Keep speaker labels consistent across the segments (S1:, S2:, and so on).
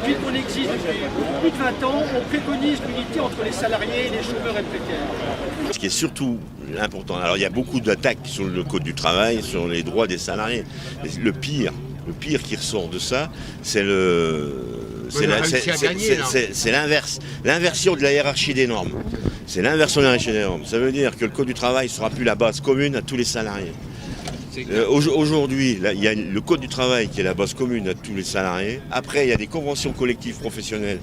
S1: depuis qu'on existe depuis plus de 20 ans, on préconise l'unité entre les salariés et les chômeurs et précaires.
S2: Ce qui est surtout important, alors il y a beaucoup d'attaques sur le code du travail, sur les droits des salariés. Le pire qui ressort de ça, c'est l'inverse. L'inversion de la hiérarchie des normes. C'est l'inversion de la hiérarchie des normes. Ça veut dire que le code du travail ne sera plus la base commune à tous les salariés. Aujourd'hui, il y a le code du travail qui est la base commune à tous les salariés. Après, il y a des conventions collectives professionnelles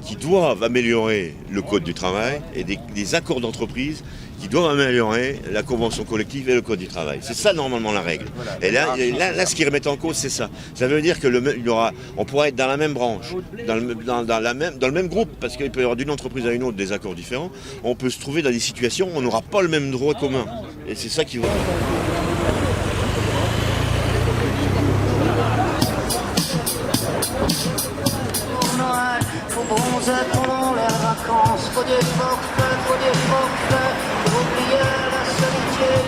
S2: qui doivent améliorer le code du travail et des accords d'entreprise qui doivent améliorer la convention collective et le code du travail. C'est ça normalement la règle. Et là ce qui remet en cause, c'est ça. Ça veut dire que on pourra être dans la même branche, dans le même groupe, parce qu'il peut y avoir d'une entreprise à une autre des accords différents. On peut se trouver dans des situations où on n'aura pas le même droit commun. Et c'est ça qui va.
S3: Faut bronzer pendant les vacances, faut des forfaits, pour oublier la solitude.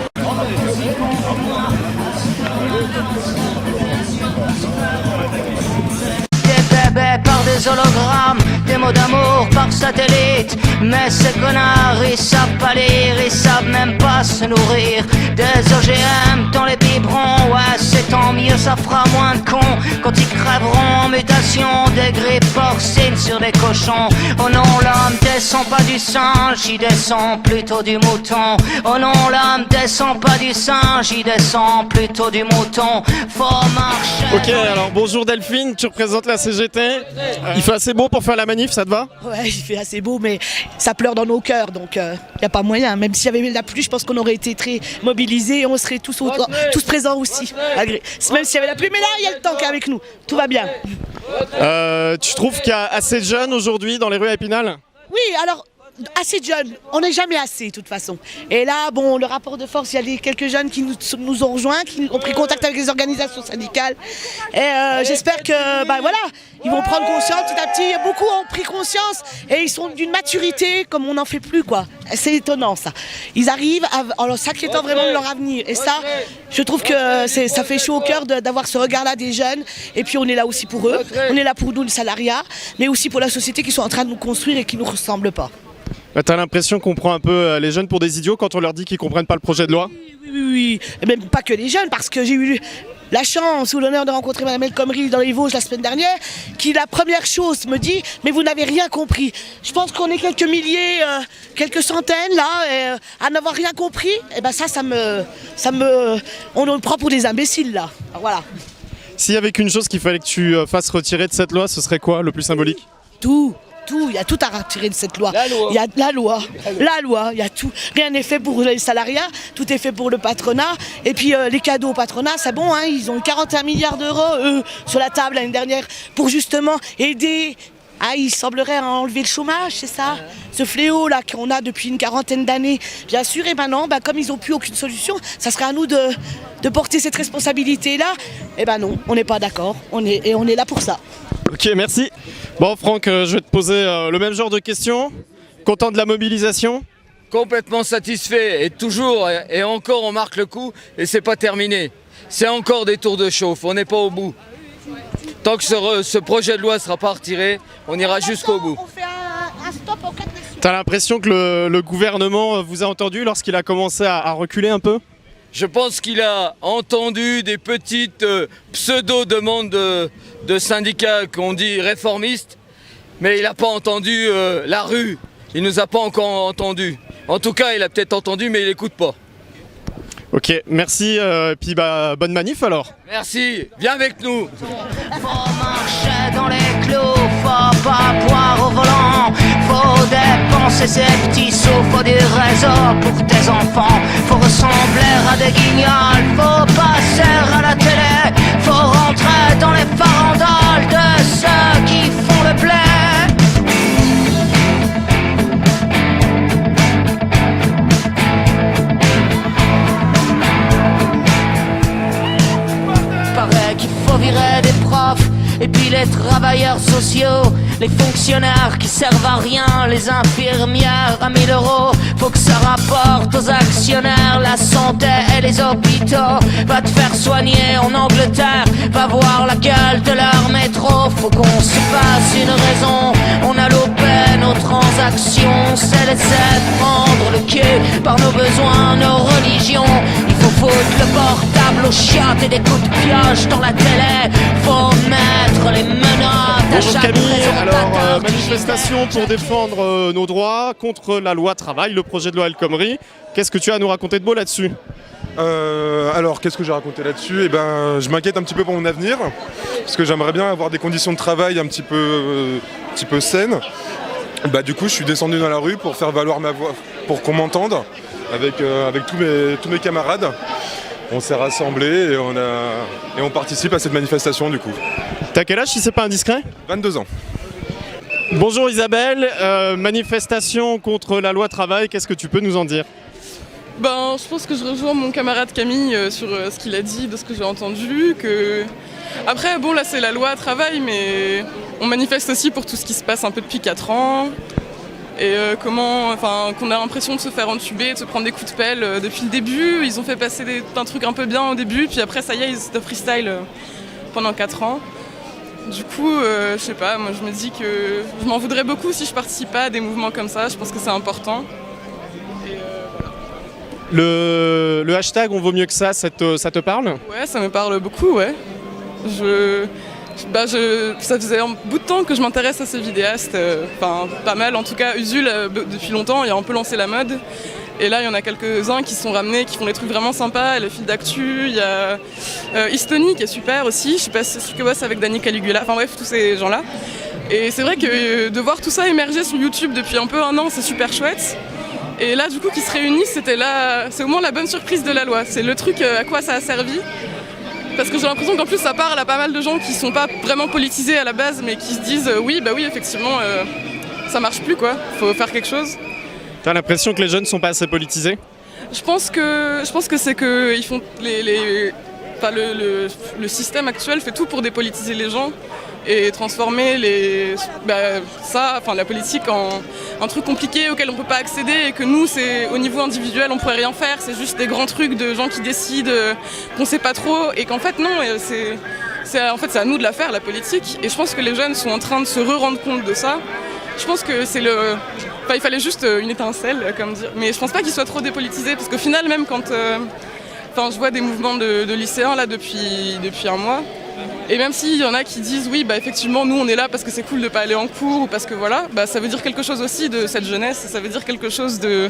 S3: Des bébés par des hologrammes, des mots d'amour par satellite. Mais ces connards, ils savent pas lire, ils savent même pas se nourrir. Des OGM dans les biberons, ouais c'est tant mieux, ça fera moins de cons quand ils crèveront en mutation. Des grippes porcines sur des cochons. Oh non, l'homme descend pas du singe, il descend plutôt du mouton. Oh non, l'homme descend pas du singe, il descend plutôt du mouton. Faut marcher.
S4: Ok, alors bonjour Delphine, tu représentes la CGT. Il fait assez beau pour faire la manif, ça te va?
S5: Ouais, il fait assez beau, mais ça pleure dans nos cœurs, donc il n'y a pas moyen. Même s'il y avait la pluie, je pense qu'on aurait été très mobilisés et on serait tous présents aussi. Même s'il y avait la pluie, mais là, il y a le tank avec nous. Tout va bien.
S4: Tu trouves qu'il y a assez de jeunes aujourd'hui dans les rues à Épinal?
S5: Oui, alors, assez de jeunes. On n'est jamais assez, de toute façon. Et là, bon, le rapport de force, il y a quelques jeunes qui nous ont rejoints, qui ont pris contact avec les organisations syndicales. Et j'espère que, voilà, ils vont prendre conscience petit à petit. Beaucoup ont pris conscience et ils sont d'une maturité comme on n'en fait plus, quoi. C'est étonnant, ça. Ils arrivent en s'inquiétant vraiment de leur avenir. Et ça, je trouve que ça fait chaud au cœur d'avoir ce regard-là des jeunes. Et puis, on est là aussi pour eux. On est là pour nous, le salariat, mais aussi pour la société qui sont en train de nous construire et qui ne nous ressemble pas.
S4: T'as l'impression qu'on prend un peu les jeunes pour des idiots quand on leur dit qu'ils comprennent pas le projet de loi?
S5: Oui. Et même pas que les jeunes, parce que j'ai eu la chance ou l'honneur de rencontrer Mme El Khomri dans les Vosges la semaine dernière, qui la première chose me dit « mais vous n'avez rien compris ». Je pense qu'on est quelques milliers, quelques centaines là, à n'avoir rien compris. Et ben on nous prend pour des imbéciles là. Alors, voilà.
S4: S'il y avait qu'une chose qu'il fallait que tu fasses retirer de cette loi, ce serait quoi le plus symbolique?
S5: Tout, il y a tout à retirer de cette loi. Il y a la loi, il y a tout. Rien n'est fait pour les salariats, tout est fait pour le patronat. Et puis les cadeaux au patronat, c'est bon, hein, ils ont 41 milliards d'euros sur la table l'année dernière pour justement aider. Il semblerait enlever le chômage, c'est ça? Ce fléau là qu'on a depuis une quarantaine d'années, bien sûr. Et maintenant, comme ils n'ont plus aucune solution, ça serait à nous de porter cette responsabilité-là. Et non, on n'est pas d'accord. On est là pour ça.
S4: Ok, merci. Bon Franck, je vais te poser le même genre de questions. Content de la mobilisation?
S6: Complètement satisfait, et toujours et encore on marque le coup et c'est pas terminé. C'est encore des tours de chauffe, on n'est pas au bout. Tant que ce projet de loi ne sera pas retiré, on ira jusqu'au bout.
S5: On fait un stop en 4 questions.
S4: T'as l'impression que le gouvernement vous a entendu lorsqu'il a commencé à reculer un peu?
S6: Je pense qu'il a entendu des petites pseudo-demandes de syndicats qu'on dit réformistes, mais il n'a pas entendu la rue. Il ne nous a pas encore entendus. En tout cas, il a peut-être entendu, mais il n'écoute pas.
S4: Ok, merci. Puis bonne manif alors.
S6: Merci, viens avec nous.
S3: Faut marcher dans les clous, faut pas boire au volant. Faut dépenser ses petits sous, faut du réseau pour tes enfants. Faut ressembler à des guignols, faut passer à la télé. Faut rentrer dans les farandoles de ceux qui font le blé. Paraît qu'il faut virer des profs, et puis les travailleurs sociaux, les fonctionnaires qui servent à rien, les infirmières à 1000 €. Faut que ça rapporte aux actionnaires, la santé et les hôpitaux. Va te faire soigner en Angleterre, va voir la gueule de leur métro. Faut qu'on se fasse une c'est prendre le quai par nos besoins, nos religions. Il faut foutre le portable aux chiottes et des coups de pioche dans la télé. Faut mettre les menottes à
S4: Bonjour
S3: chaque
S4: Camille, alors
S3: présentateur qui
S4: manifestation pour défendre nos droits contre la loi travail, le projet de loi El Khomri. Qu'est-ce que tu as à nous raconter de beau là-dessus?
S7: Alors, qu'est-ce que j'ai raconté là-dessus? Eh ben, je m'inquiète un petit peu pour mon avenir, parce que j'aimerais bien avoir des conditions de travail un petit peu saines. Bah, du coup, je suis descendu dans la rue pour faire valoir ma voix, pour qu'on m'entende avec tous mes camarades. On s'est rassemblés et on participe à cette manifestation du coup.
S4: T'as quel âge si c'est pas indiscret?
S7: 22 ans.
S4: Bonjour Isabelle, manifestation contre la loi travail, qu'est-ce que tu peux nous en dire?
S8: Ben, je pense que je rejoins mon camarade Camille sur ce qu'il a dit, de ce que j'ai entendu. Après, bon, là c'est la loi travail, mais on manifeste aussi pour tout ce qui se passe un peu depuis 4 ans. Et qu'on a l'impression de se faire entuber, de se prendre des coups de pelle depuis le début. Ils ont fait passer un truc un peu bien au début, puis après ça y est, ils étaient freestyle pendant 4 ans. Du coup, je sais pas, moi je me dis que je m'en voudrais beaucoup si je participe pas à des mouvements comme ça, je pense que c'est important.
S4: Le hashtag on vaut mieux que ça te parle?
S8: Ouais, ça me parle beaucoup, ouais. Ça faisait un bout de temps que je m'intéresse à ces vidéastes, pas mal en tout cas. Usul, depuis longtemps, il a un peu lancé la mode. Et là, il y en a quelques-uns qui se sont ramenés, qui font des trucs vraiment sympas. Le fil d'actu, il y a Istoni qui est super aussi. Je sais pas si c'est ce que bosse avec Danny Caligula. Enfin bref, tous ces gens-là. Et c'est vrai que de voir tout ça émerger sur YouTube depuis un peu 1 an, c'est super chouette. Et là, du coup, qu'ils se réunissent, c'est au moins la bonne surprise de la loi. C'est le truc à quoi ça a servi. Parce que j'ai l'impression qu'en plus, ça parle à pas mal de gens qui sont pas vraiment politisés à la base, mais qui se disent oui, effectivement, ça marche plus, quoi. Faut faire quelque chose.
S4: T'as l'impression que les jeunes sont pas assez politisés?
S8: Je pense que c'est que ils font le système actuel fait tout pour dépolitiser les gens et transformer la politique en un truc compliqué auquel on peut pas accéder et que nous, c'est au niveau individuel, on pourrait rien faire. C'est juste des grands trucs de gens qui décident, qu'on sait pas trop et qu'en fait non, c'est à nous de la faire, la politique. Et je pense que les jeunes sont en train de se rendre compte de ça. Je pense que il fallait juste une étincelle, comme dire. Mais je pense pas qu'ils soient trop dépolitisés, parce qu'au final, même quand je vois des mouvements de lycéens là depuis 1 mois, et même s'il y en a qui disent oui, effectivement, nous on est là parce que c'est cool de pas aller en cours ou parce que voilà, ça veut dire quelque chose aussi de cette jeunesse, ça veut dire quelque chose de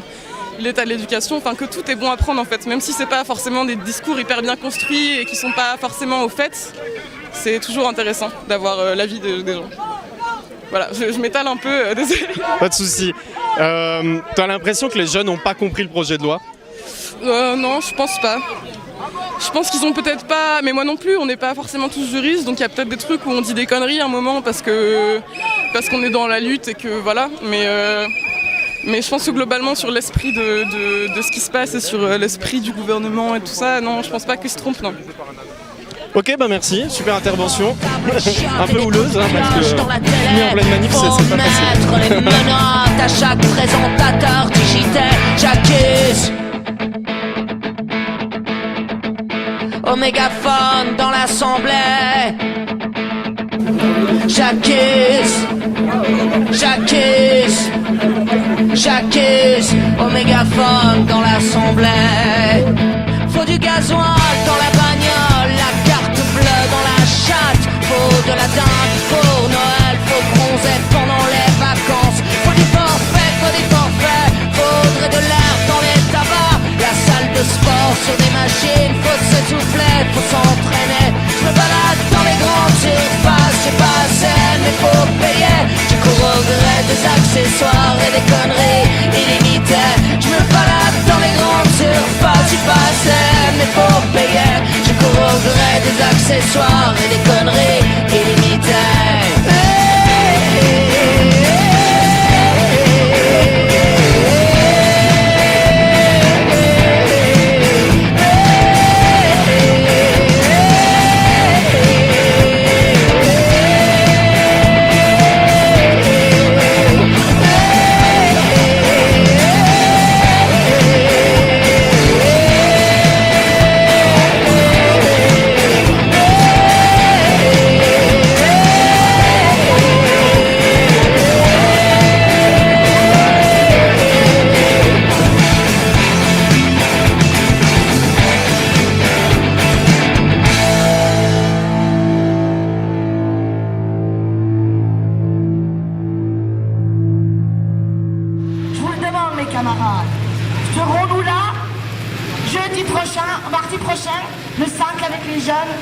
S8: l'état de l'éducation, que tout est bon à prendre en fait, même si c'est pas forcément des discours hyper bien construits et qui sont pas forcément au fait, c'est toujours intéressant d'avoir l'avis des gens. Voilà, je m'étale un peu, désolé.
S4: Pas de souci. T'as l'impression que les jeunes n'ont pas compris le projet de loi?
S8: Non, je pense pas. Je pense qu'ils ont peut-être pas, mais moi non plus, on n'est pas forcément tous juristes, donc il y a peut-être des trucs où on dit des conneries à un moment parce qu'on est dans la lutte et que voilà, mais je pense que globalement sur l'esprit de ce qui se passe et sur l'esprit du gouvernement et tout ça, non, je pense pas qu'ils se trompent, non.
S4: Ok, merci, super intervention. Un peu houleuse, parce que finir en pleine manif, c'est pas facile.
S3: Mettre les menottes à chaque présentateur du JT, j'accuse. Au mégaphone dans l'assemblée, j'accuse. Au mégaphone dans l'assemblée. Faut du gasoil dans la bagnole, la carte bleue dans la chatte. Faut de la dinde pour Noël, faut bronzer pendant les vacances. Faut du forfait, faudrait de l'air dans les tabacs. La salle de sport sur des machines, faut s'essouffler, faut s'entraîner. Je me balade dans les grandes surfaces, j'ai pas assez, mais faut payer. Je cours au gré des accessoires et des conneries illimitées. Je me balade dans les grandes surfaces, j'ai pas assez, mais faut payer. Je cours au gré des accessoires et des conneries illimitées.
S9: camarades. Serons-nous là jeudi prochain, mardi prochain, le 5 avec les jeunes,